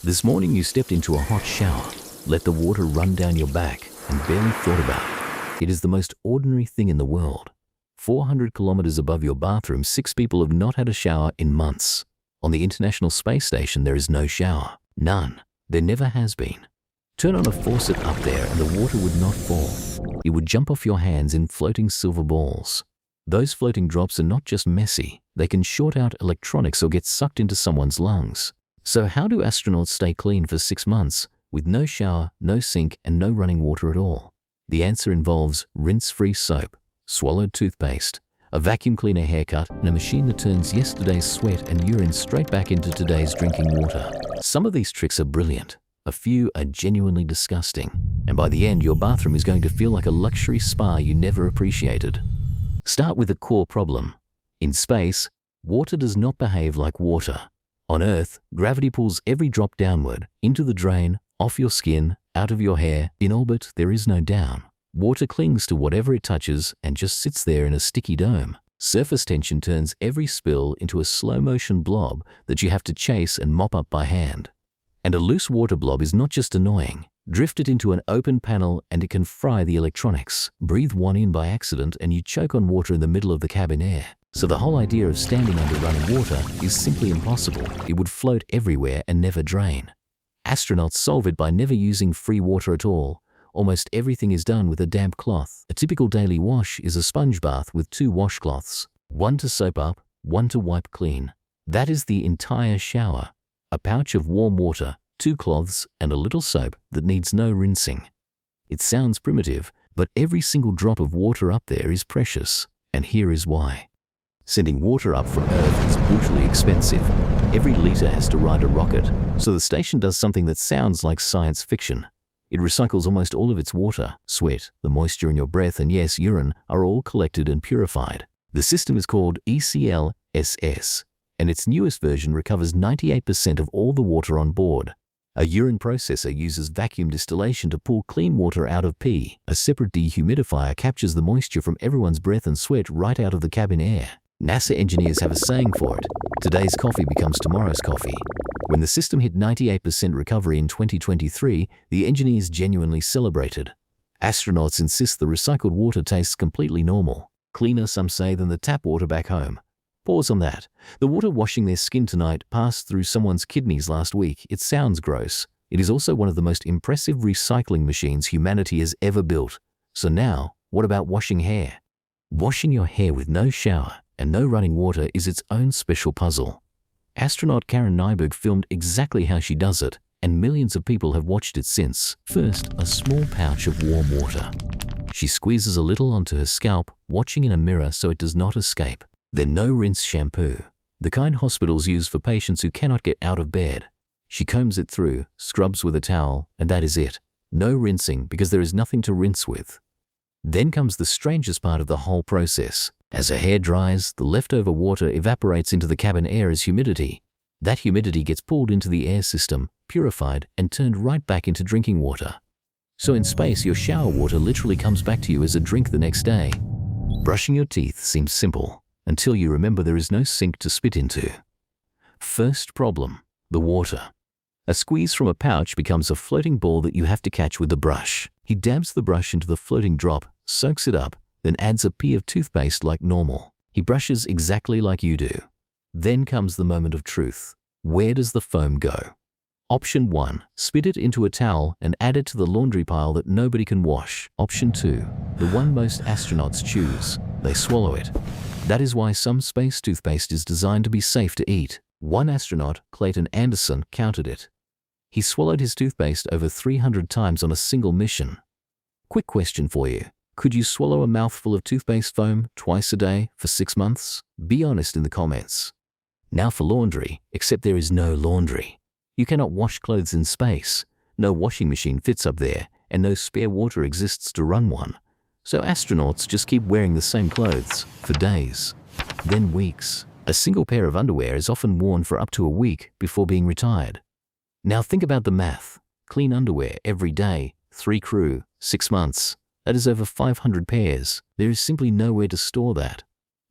This morning you stepped into a hot shower, let the water run down your back, and barely thought about it. It is the most ordinary thing in the world. 400 kilometers above your bathroom, 6 people have not had a shower in months. On the International Space Station, there is no shower. None. There never has been. Turn on a faucet up there and the water would not fall. It would jump off your hands in floating silver balls. Those floating drops are not just messy, they can short out electronics or get sucked into someone's lungs. So how do astronauts stay clean for 6 months with no shower, no sink, and no running water at all? The answer involves rinse-free soap, swallowed toothpaste, a vacuum cleaner haircut, and a machine that turns yesterday's sweat and urine straight back into today's drinking water. Some of these tricks are brilliant. A few are genuinely disgusting. And by the end, your bathroom is going to feel like a luxury spa you never appreciated. Start with a core problem. In space, water does not behave like water. On Earth, gravity pulls every drop downward, into the drain, off your skin, out of your hair. In orbit, there is no down. Water clings to whatever it touches and just sits there in a sticky dome. Surface tension turns every spill into a slow-motion blob that you have to chase and mop up by hand. And a loose water blob is not just annoying. Drift it into an open panel and it can fry the electronics. Breathe one in by accident and you choke on water in the middle of the cabin air. So the whole idea of standing under running water is simply impossible. It would float everywhere and never drain. Astronauts solve it by never using free water at all. Almost everything is done with a damp cloth. A typical daily wash is a sponge bath with 2 washcloths, one to soap up, one to wipe clean. That is the entire shower. A pouch of warm water, 2 cloths, and a little soap that needs no rinsing. It sounds primitive, but every single drop of water up there is precious, and here is why. Sending water up from Earth is brutally expensive. Every liter has to ride a rocket, so the station does something that sounds like science fiction. It recycles almost all of its water. Sweat, the moisture in your breath, and yes, urine are all collected and purified. The system is called ECLSS, and its newest version recovers 98% of all the water on board. A urine processor uses vacuum distillation to pull clean water out of pee. A separate dehumidifier captures the moisture from everyone's breath and sweat right out of the cabin air. NASA engineers have a saying for it: today's coffee becomes tomorrow's coffee. When the system hit 98% recovery in 2023, the engineers genuinely celebrated. Astronauts insist the recycled water tastes completely normal. Cleaner, some say, than the tap water back home. Pause on that. The water washing their skin tonight passed through someone's kidneys last week. It sounds gross. It is also one of the most impressive recycling machines humanity has ever built. So now, what about washing hair? Washing your hair with no shower and no running water is its own special puzzle. Astronaut Karen Nyberg filmed exactly how she does it, and millions of people have watched it since. First, a small pouch of warm water. She squeezes a little onto her scalp, watching in a mirror so it does not escape. Then no-rinse shampoo, the kind hospitals use for patients who cannot get out of bed. She combs it through, scrubs with a towel, and that is it. No rinsing because there is nothing to rinse with. Then comes the strangest part of the whole process. As her hair dries, the leftover water evaporates into the cabin air as humidity. That humidity gets pulled into the air system, purified, and turned right back into drinking water. So in space, your shower water literally comes back to you as a drink the next day. Brushing your teeth seems simple, until you remember there is no sink to spit into. First problem, the water. A squeeze from a pouch becomes a floating ball that you have to catch with the brush. He dabs the brush into the floating drop, soaks it up, then adds a pea of toothpaste like normal. He brushes exactly like you do. Then comes the moment of truth. Where does the foam go? Option 1, spit it into a towel and add it to the laundry pile that nobody can wash. Option 2, the one most astronauts choose. They swallow it. That is why some space toothpaste is designed to be safe to eat. One astronaut, Clayton Anderson, counted it. He swallowed his toothpaste over 300 times on a single mission. Quick question for you. Could you swallow a mouthful of toothpaste foam twice a day for 6 months? Be honest in the comments. Now for laundry, except there is no laundry. You cannot wash clothes in space. No washing machine fits up there, and no spare water exists to run one. So astronauts just keep wearing the same clothes for days, then weeks. A single pair of underwear is often worn for up to a week before being retired. Now think about the math. Clean underwear every day, 3 crew, 6 months. That is over 500 pairs. There is simply nowhere to store that.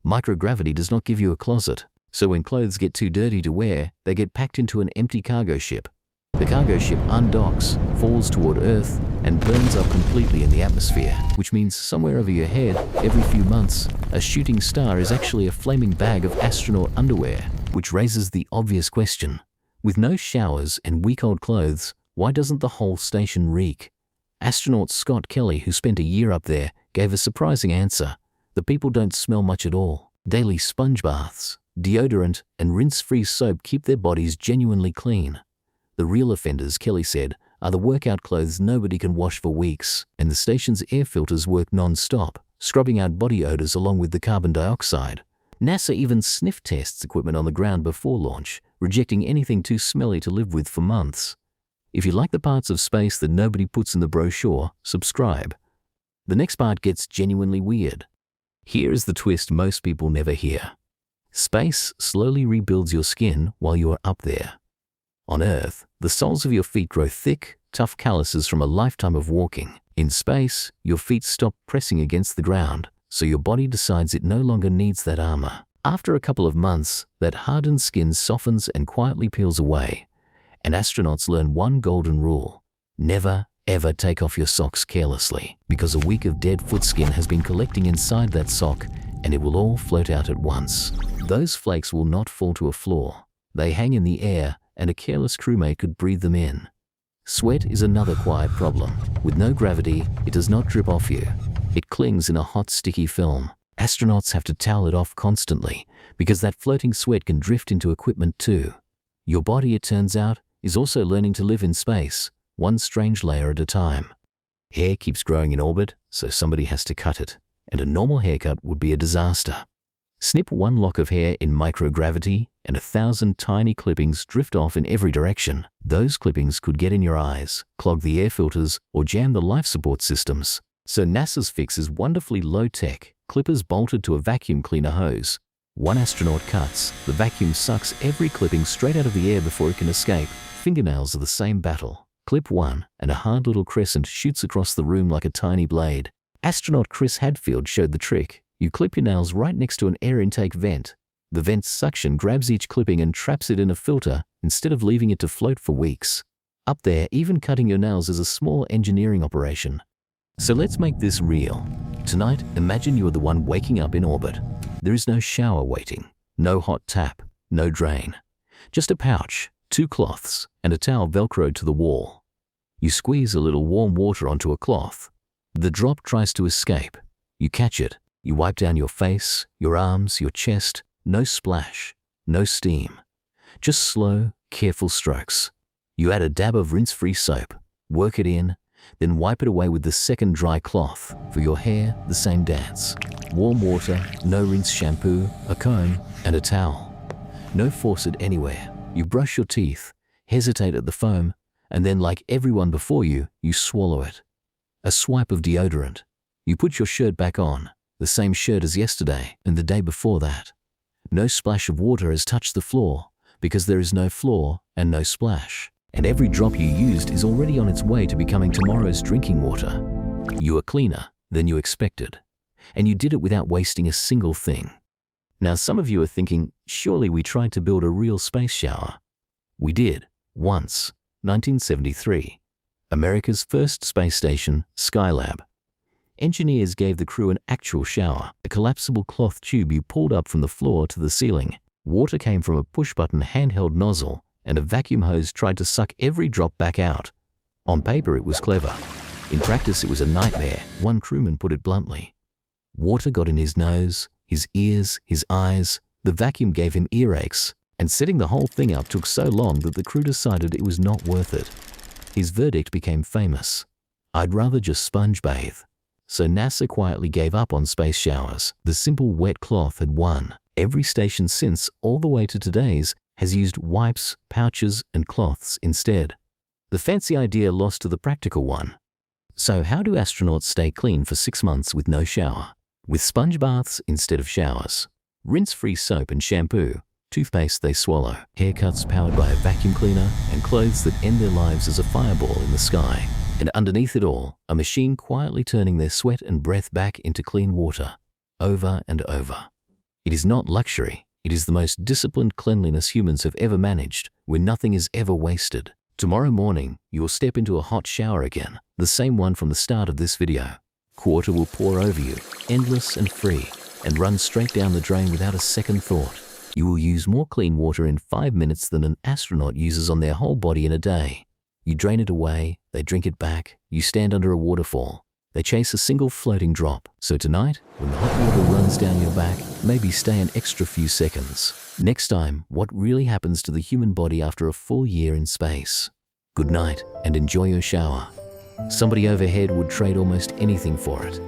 Microgravity does not give you a closet, so when clothes get too dirty to wear, they get packed into an empty cargo ship. The cargo ship undocks, falls toward Earth, and burns up completely in the atmosphere, which means somewhere over your head, every few months, a shooting star is actually a flaming bag of astronaut underwear, which raises the obvious question. With no showers and week-old clothes, why doesn't the whole station reek? Astronaut Scott Kelly, who spent a year up there, gave a surprising answer. The people don't smell much at all. Daily sponge baths, deodorant, and rinse-free soap keep their bodies genuinely clean. The real offenders, Kelly said, are the workout clothes nobody can wash for weeks, and the station's air filters work non-stop, scrubbing out body odors along with the carbon dioxide. NASA even sniff tests equipment on the ground before launch, rejecting anything too smelly to live with for months. If you like the parts of space that nobody puts in the brochure, subscribe. The next part gets genuinely weird. Here is the twist most people never hear. Space slowly rebuilds your skin while you are up there. On Earth, the soles of your feet grow thick, tough calluses from a lifetime of walking. In space, your feet stop pressing against the ground, so your body decides it no longer needs that armor. After a couple of months, that hardened skin softens and quietly peels away, and astronauts learn one golden rule: never, ever take off your socks carelessly, because a week of dead foot skin has been collecting inside that sock, and it will all float out at once. Those flakes will not fall to a floor. They hang in the air, and a careless crewmate could breathe them in. Sweat is another quiet problem. With no gravity, it does not drip off you. It clings in a hot, sticky film. Astronauts have to towel it off constantly, because that floating sweat can drift into equipment too. Your body, it turns out, is also learning to live in space, one strange layer at a time. Hair keeps growing in orbit, so somebody has to cut it, and a normal haircut would be a disaster. Snip one lock of hair in microgravity, and 1,000 tiny clippings drift off in every direction. Those clippings could get in your eyes, clog the air filters, or jam the life support systems. So NASA's fix is wonderfully low-tech, clippers bolted to a vacuum cleaner hose. One astronaut cuts, the vacuum sucks every clipping straight out of the air before it can escape. Fingernails are the same battle. Clip one, and a hard little crescent shoots across the room like a tiny blade. Astronaut Chris Hadfield showed the trick. You clip your nails right next to an air intake vent. The vent's suction grabs each clipping and traps it in a filter instead of leaving it to float for weeks. Up there, even cutting your nails is a small engineering operation. So let's make this real. Tonight, imagine you are the one waking up in orbit. There is no shower waiting, no hot tap, no drain. Just a pouch, 2 cloths, and a towel velcroed to the wall. You squeeze a little warm water onto a cloth. The drop tries to escape. You catch it. You wipe down your face, your arms, your chest. No splash, no steam. Just slow, careful strokes. You add a dab of rinse-free soap, work it in, then wipe it away with the second dry cloth. For your hair, the same dance. Warm water, no rinse shampoo, a comb, and a towel. No faucet anywhere. You brush your teeth, hesitate at the foam, and then, like everyone before you, you swallow it. A swipe of deodorant. You put your shirt back on, the same shirt as yesterday and the day before that. No splash of water has touched the floor, because there is no floor and no splash. And every drop you used is already on its way to becoming tomorrow's drinking water. You are cleaner than you expected, and you did it without wasting a single thing. Now some of you are thinking, surely we tried to build a real space shower. We did, once, 1973. America's first space station, Skylab. Engineers gave the crew an actual shower, a collapsible cloth tube you pulled up from the floor to the ceiling. Water came from a push-button handheld nozzle, and a vacuum hose tried to suck every drop back out. On paper, it was clever. In practice, it was a nightmare, one crewman put it bluntly. Water got in his nose, his ears, his eyes. The vacuum gave him earaches, and setting the whole thing up took so long that the crew decided it was not worth it. His verdict became famous: "I'd rather just sponge bathe." So NASA quietly gave up on space showers. The simple wet cloth had won. Every station since, all the way to today's, has used wipes, pouches, and cloths instead. The fancy idea lost to the practical one. So how do astronauts stay clean for 6 months with no shower? With sponge baths instead of showers. Rinse-free soap and shampoo. Toothpaste they swallow. Haircuts powered by a vacuum cleaner, and clothes that end their lives as a fireball in the sky. And underneath it all, a machine quietly turning their sweat and breath back into clean water, over and over. It is not luxury. It is the most disciplined cleanliness humans have ever managed, where nothing is ever wasted. Tomorrow morning, you'll step into a hot shower again, the same one from the start of this video. Water will pour over you, endless and free, and run straight down the drain without a second thought. You will use more clean water in 5 minutes than an astronaut uses on their whole body in a day. You drain it away, they drink it back, you stand under a waterfall. They chase a single floating drop. So tonight, when the hot water runs down your back, maybe stay an extra few seconds. Next time, what really happens to the human body after a full year in space? Good night and enjoy your shower. Somebody overhead would trade almost anything for it.